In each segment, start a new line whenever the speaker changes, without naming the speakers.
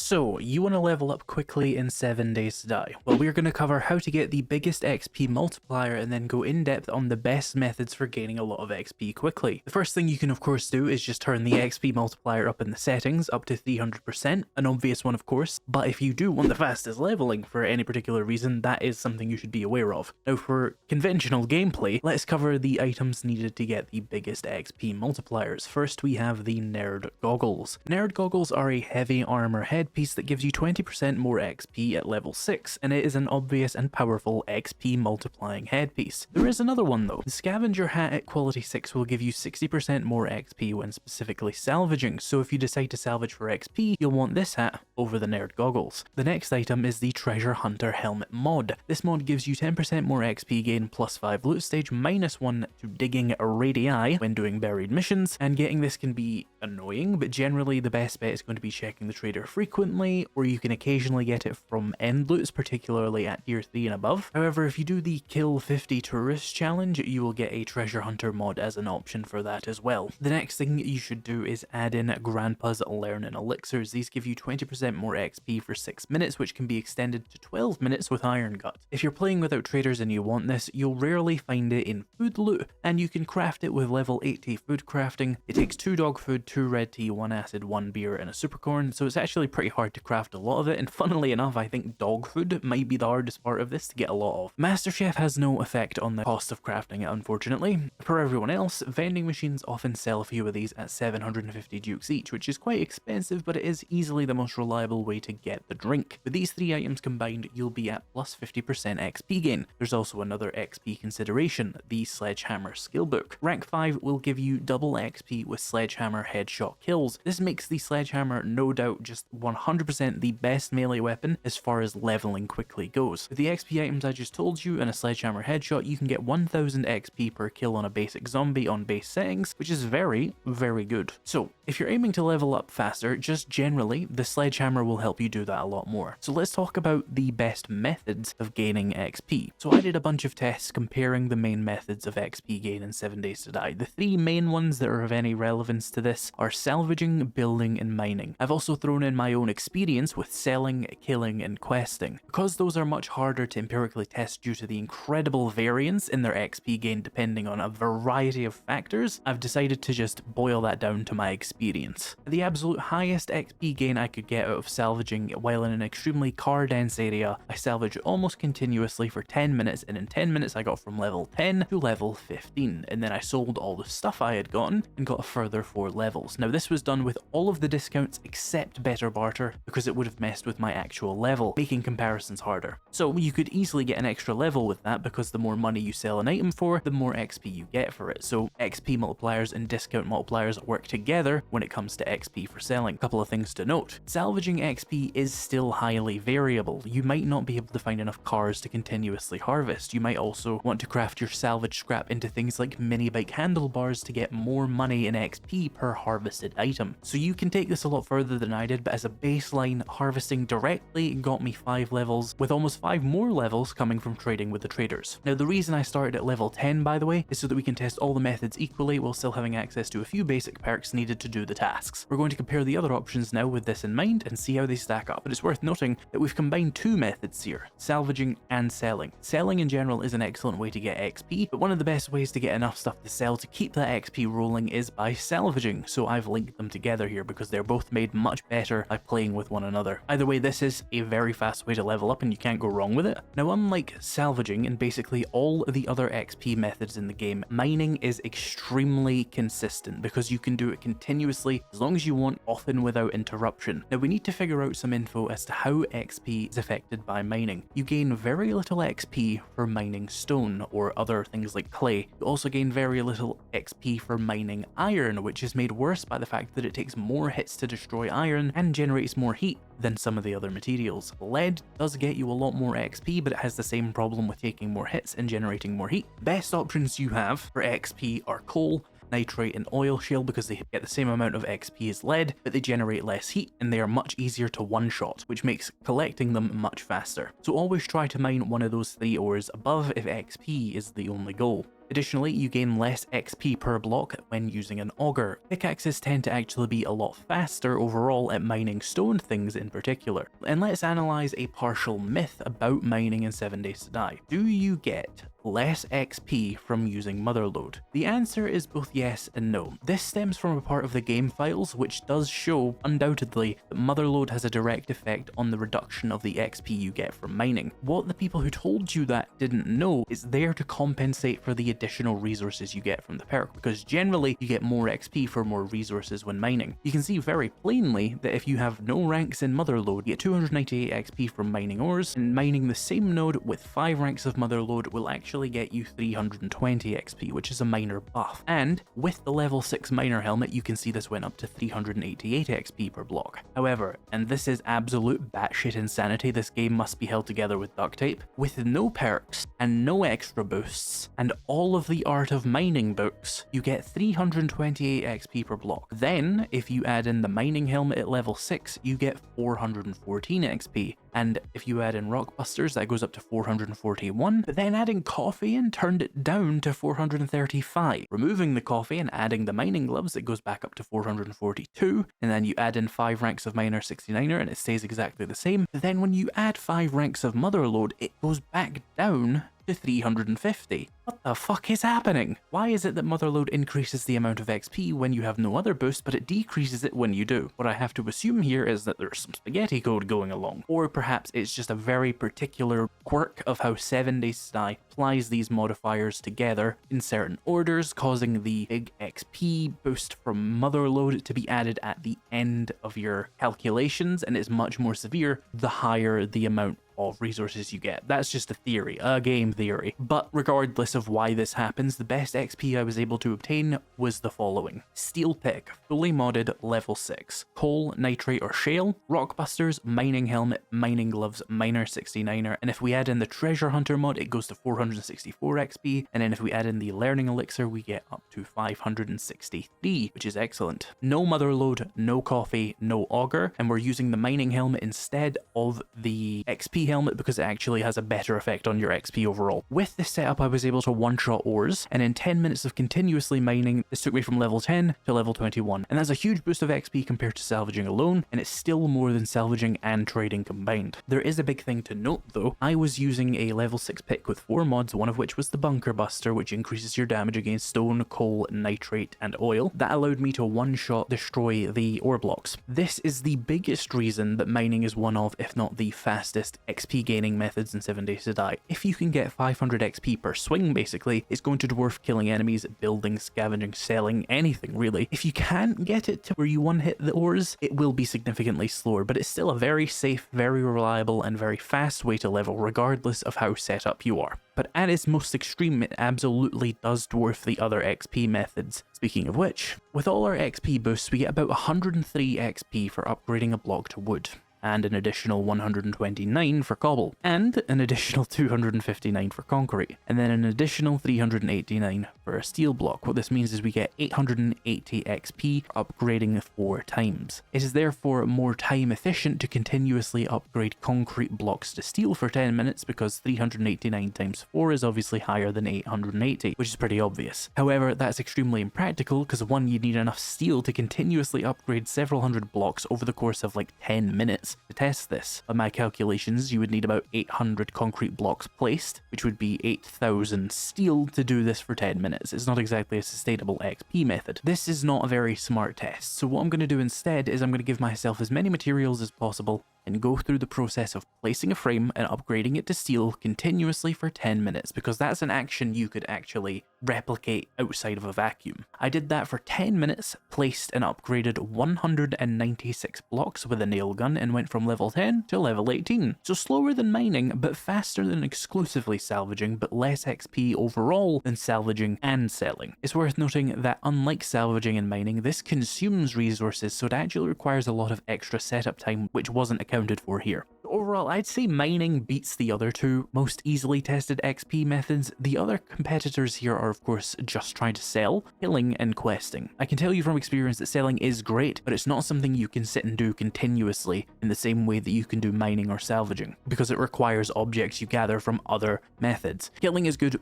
So, you want to level up quickly in 7 Days to Die? Well, we're going to cover how to get the biggest XP multiplier and then go in depth on the best methods for gaining a lot of XP quickly. The first thing you can of course do is just turn the XP multiplier up in the settings up to 300%, an obvious one of course, but if you do want the fastest leveling for any particular reason, that is something you should be aware of. Now for conventional gameplay, let's cover the items needed to get the biggest XP multipliers. First we have the Nerd Goggles. Nerd Goggles are a heavy armor headpiece that gives you 20% more XP at level 6, and it is an obvious and powerful XP multiplying headpiece. There is another one though. The Scavenger Hat at quality 6 will give you 60% more XP when specifically salvaging, so if you decide to salvage for XP, you'll want this hat over the Nerd Goggles. The next item is the Treasure Hunter Helmet mod. This mod gives you 10% more XP gain plus 5 loot stage, minus 1 to digging radii when doing buried missions, and getting this can be annoying, but generally the best bet is going to be checking the trader frequently, or you can occasionally get it from end loots, particularly at tier 3 and above. However, if you do the kill 50 tourists challenge, you will get a treasure hunter mod as an option for that as well. The next thing you should do is add in Grandpa's Learning Elixirs. These give you 20% more XP for 6 minutes, which can be extended to 12 minutes with Iron Gut. If you're playing without traders and you want this, you'll rarely find it in food loot, and you can craft it with level 80 food crafting. It takes 2 dog food, 2 red tea, 1 acid, 1 beer, and a supercorn, so it's actually pretty hard to craft a lot of it, and funnily enough, I think dog food might be the hardest part of this to get a lot of. MasterChef has no effect on the cost of crafting it, unfortunately. For everyone else, vending machines often sell a few of these at 750 dukes each, which is quite expensive, but it is easily the most reliable way to get the drink. With these 3 items combined, you'll be at plus 50% XP gain. There's also another XP consideration, the Sledgehammer Skill Book. Rank 5 will give you double XP with Sledgehammer headshot kills. This makes the Sledgehammer no doubt just 100% the best melee weapon as far as leveling quickly goes. With the XP items I just told you and a Sledgehammer headshot, you can get 1000 XP per kill on a basic zombie on base settings, which is very, very good. So if you're aiming to level up faster, just generally, the Sledgehammer will help you do that a lot more. So let's talk about the best methods of gaining XP. So I did a bunch of tests comparing the main methods of XP gain in 7 Days to Die. The 3 main ones that are of any relevance to this are salvaging, building, and mining. I've also thrown in my own experience with selling, killing, and questing. Because those are much harder to empirically test due to the incredible variance in their XP gain depending on a variety of factors, I've decided to just boil that down to my experience. The absolute highest XP gain I could get out of salvaging while in an extremely car dense area, I salvaged almost continuously for 10 minutes, and in 10 minutes I got from level 10 to level 15, and then I sold all the stuff I had gotten and got a further 4 levels. Now this was done with all of the discounts except better barter, because it would have messed with my actual level, making comparisons harder. So you could easily get an extra level with that, because the more money you sell an item for, the more XP you get for it. So XP multipliers and discount multipliers work together when it comes to XP for selling. A couple of things to note. Salvaging XP is still highly variable. You might not be able to find enough cars to continuously harvest. You might also want to craft your salvage scrap into things like mini bike handlebars to get more money in XP per harvested item. So you can take this a lot further than I did, but as a baseline, harvesting directly got me 5 levels, with almost 5 more levels coming from trading with the traders. Now the reason I started at level 10, by the way, is so that we can test all the methods equally while still having access to a few basic perks needed to do the tasks. We're going to compare the other options now with this in mind and see how they stack up, but it's worth noting that we've combined 2 methods here, salvaging and selling. Selling in general is an excellent way to get XP, but one of the best ways to get enough stuff to sell to keep that XP rolling is by salvaging, so I've linked them together here because they're both made much better by playing with one another. Either way, this is a very fast way to level up and you can't go wrong with it. Now unlike salvaging and basically all the other XP methods in the game, mining is extremely consistent because you can do it continuously as long as you want, often without interruption. Now we need to figure out some info as to how XP is affected by mining. You gain very little XP for mining stone or other things like clay. You also gain very little XP for mining iron, which is made worse by the fact that it takes more hits to destroy iron and generates more heat than some of the other materials. Lead does get you a lot more XP, but it has the same problem with taking more hits and generating more heat. Best options you have for XP are coal, nitrate, and oil shale because they get the same amount of XP as lead, but they generate less heat and they are much easier to one-shot, which makes collecting them much faster. So always try to mine one of those 3 ores above if XP is the only goal. Additionally, you gain less XP per block when using an auger. Pickaxes tend to actually be a lot faster overall at mining stone things in particular. And let's analyze a partial myth about mining in 7 Days to Die. Do you get less XP from using Motherlode? The answer is both yes and no. This stems from a part of the game files which does show undoubtedly that Motherlode has a direct effect on the reduction of the XP you get from mining. What the people who told you that didn't know is there to compensate for the additional resources you get from the perk, because generally you get more XP for more resources when mining. You can see very plainly that if you have no ranks in Motherlode, you get 298 XP from mining ores, and mining the same node with 5 ranks of Motherlode will actually get you 320 XP, which is a minor buff. And with the level 6 miner helmet, you can see this went up to 388 XP per block. However, and this is absolute batshit insanity, this game must be held together with duct tape, with no perks and no extra boosts, and all of the Art of Mining books, you get 328 XP per block. Then, if you add in the mining helmet at level 6, you get 414 XP. And if you add in Rockbusters, that goes up to 441, but then adding coffee in turned it down to 435. Removing the coffee and adding the mining gloves, it goes back up to 442, and then you add in 5 ranks of Miner 69er and it stays exactly the same. But then when you add 5 ranks of Motherlode, it goes back down to 350. What the fuck is happening? Why is it that Motherlode increases the amount of XP when you have no other boost, but it decreases it when you do? What I have to assume here is that there's some spaghetti code going along, or perhaps it's just a very particular quirk of how 7 Days to Die applies these modifiers together in certain orders, causing the big XP boost from Motherlode to be added at the end of your calculations, and it's much more severe the higher the amount of resources you get. That's just a theory, a game theory. But regardless of why this happens, the best XP I was able to obtain was the following. Steel Pick, fully modded, level 6. Coal, Nitrate or Shale, Rockbusters, Mining Helmet, Mining Gloves, Miner 69er, and if we add in the Treasure Hunter mod, it goes to 464 XP, and then if we add in the Learning Elixir, we get up to 563, which is excellent. No Motherlode, no coffee, no auger, and we're using the Mining Helmet instead of the XP helmet because it actually has a better effect on your XP overall. With this setup, I was able to one-shot ores, and in 10 minutes of continuously mining, this took me from level 10 to level 21, and that's a huge boost of XP compared to salvaging alone, and it's still more than salvaging and trading combined. There is a big thing to note though. I was using a level 6 pick with 4 mods, one of which was the Bunker Buster, which increases your damage against stone, coal, nitrate, and oil. That allowed me to one-shot destroy the ore blocks. This is the biggest reason that mining is one of, if not the fastest, XP gaining methods in 7 Days to Die. If you can get 500 XP per swing, basically, it's going to dwarf killing enemies, building, scavenging, selling, anything really. If you can't get it to where you one-hit the ores, it will be significantly slower, but it's still a very safe, very reliable, and very fast way to level, regardless of how set up you are. But at its most extreme, it absolutely does dwarf the other XP methods. Speaking of which, with all our XP boosts, we get about 103 XP for upgrading a block to wood, and an additional 129 for cobble, and an additional 259 for concrete, and then an additional 389 for a steel block. What this means is we get 880 XP for upgrading 4 times. It is therefore more time efficient to continuously upgrade concrete blocks to steel for 10 minutes because 389 times 4 is obviously higher than 880, which is pretty obvious. However, that's extremely impractical because one, you need enough steel to continuously upgrade several hundred blocks over the course of like 10 minutes. To test this, by my calculations, you would need about 800 concrete blocks placed, which would be 8,000 steel to do this for 10 minutes. It's not exactly a sustainable XP method. This is not a very smart test, so what I'm going to do instead is I'm going to give myself as many materials as possible and go through the process of placing a frame and upgrading it to steel continuously for 10 minutes, because that's an action you could actually replicate outside of a vacuum. I did that for 10 minutes, placed and upgraded 196 blocks with a nail gun, and went from level 10 to level 18. So slower than mining, but faster than exclusively salvaging, but less XP overall than salvaging and selling. It's worth noting that unlike salvaging and mining, this consumes resources, so it actually requires a lot of extra setup time, which wasn't accounted for here. Overall, I'd say mining beats the other two most easily tested XP methods. The other competitors here are of course just trying to sell, killing, and questing. I can tell you from experience that selling is great, but it's not something you can sit and do continuously in the same way that you can do mining or salvaging, because it requires objects you gather from other methods. Killing is good.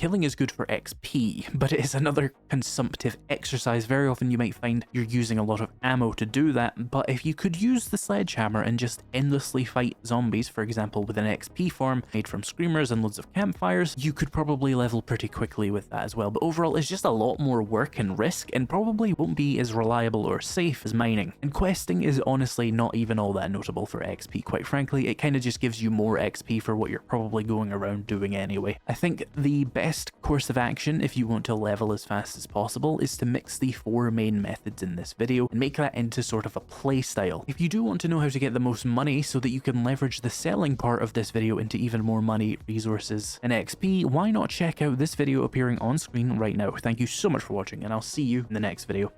killing is good for XP, but it is another consumptive exercise. Very often you might find you're using a lot of ammo to do that, but if you could use the sledgehammer and just endlessly fight zombies, for example with an XP farm made from screamers and loads of campfires, you could probably level pretty quickly with that as well. But overall it's just a lot more work and risk, and probably won't be as reliable or safe as mining. And questing is honestly not even all that notable for XP, quite frankly. It kind of just gives you more XP for what you're probably going around doing anyway. I think the best course of action if you want to level as fast as possible is to mix the 4 main methods in this video and make that into sort of a playstyle. If you do want to know how to get the most money so that you can leverage the selling part of this video into even more money, resources, and XP, why not check out this video appearing on screen right now. Thank you so much for watching, and I'll see you in the next video.